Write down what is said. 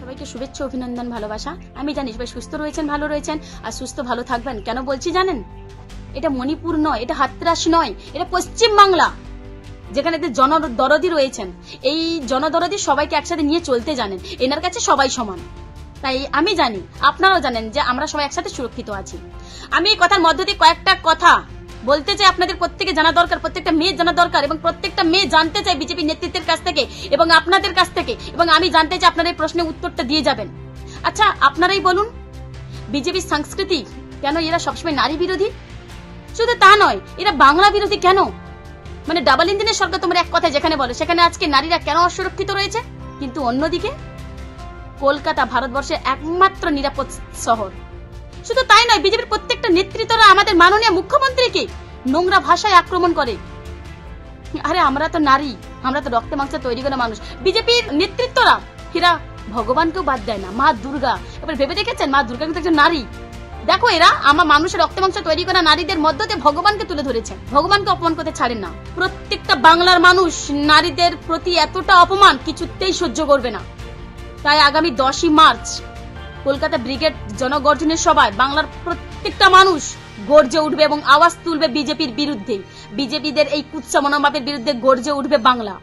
সবাইকে শুভেচ্ছা, অভিনন্দন, ভালোবাসা। আমি জানি সবাই সুস্থ রয়েছেন, ভালো রয়েছেন, আর সুস্থ ভালো থাকবেন। কেন বলছি জানেন? এটা মণিপুর নয়, এটা হাতরাস নয়, এটা পশ্চিম বাংলা, যেখানে জনদরদি রয়েছেন। এই জনদরদি সবাইকে একসাথে নিয়ে চলতে জানেন। এনার কাছে সবাই সমান। তাই আমি জানি, আপনারাও জানেন যে আমরা সবাই একসাথে সুরক্ষিত আছি। আমি এই কথার মধ্য দিয়ে কয়েকটা কথা বলতে চাই, আপনাদের প্রত্যেকে জানা দরকার, প্রত্যেকটা মেয়ে জানা দরকার, এবং প্রত্যেকটা মেয়ে জানতে চাই বিজেপি নেতৃত্বের কাছ থেকে এবং আপনাদের কাছ থেকে, এবং আমি জানতে চাই আপনারা এই প্রশ্নের উত্তরটা দিয়ে যাবেন। আচ্ছা, আপনারাই বলুন, বিজেপির সংস্কৃতি কেন এরা সবসময় নারী বিরোধী? শুধু তা নয়, এরা বাংলা বিরোধী কেন? মানে ডাবল ইঞ্জিনের সরকার তোমরা এক কথায় যেখানে বলে, সেখানে আজকে নারীরা কেন অসুরক্ষিত রয়েছে? কিন্তু অন্যদিকে কলকাতা ভারতবর্ষের একমাত্র নিরাপদ শহর। শুধু তাই নয়, বিজেপির প্রত্যেকটা নেতৃত্বরা আমাদের মাননীয় মুখ্যমন্ত্রীকে নোংরা ভাষায় আক্রমণ করে। আরে আমরা তো নারী, আমরা তো রক্তে মাংসে তৈরি করা মানুষ। বিজেপির নেতৃত্বরা এরা ভগবানকেও বাদ দেয় না, মা দুর্গা। এবার ভেবে দেখেছেন, মা দুর্গা কিন্তু একজন নারী। দেখো, এরা আমার মানুষের রক্তে মাংস তৈরি করা নারীদের মধ্য দিয়ে ভগবানকে তুলে ধরেছেন। ভগবানকে অপমান করতে ছাড়েন না। প্রত্যেকটা বাংলার মানুষ নারীদের প্রতি এতটা অপমান কিছুতেই সহ্য করবে না। তাই আগামী 10ই মার্চ কলকাতা ব্রিগেড জনগর্জনের সভায় বাংলার প্রত্যেকটা মানুষ গর্জে উঠবে এবং আওয়াজ তুলবে বিজেপির বিরুদ্ধে। বিজেপিদের এই কুৎসা মনোভাবের বিরুদ্ধে গর্জে উঠবে বাংলা।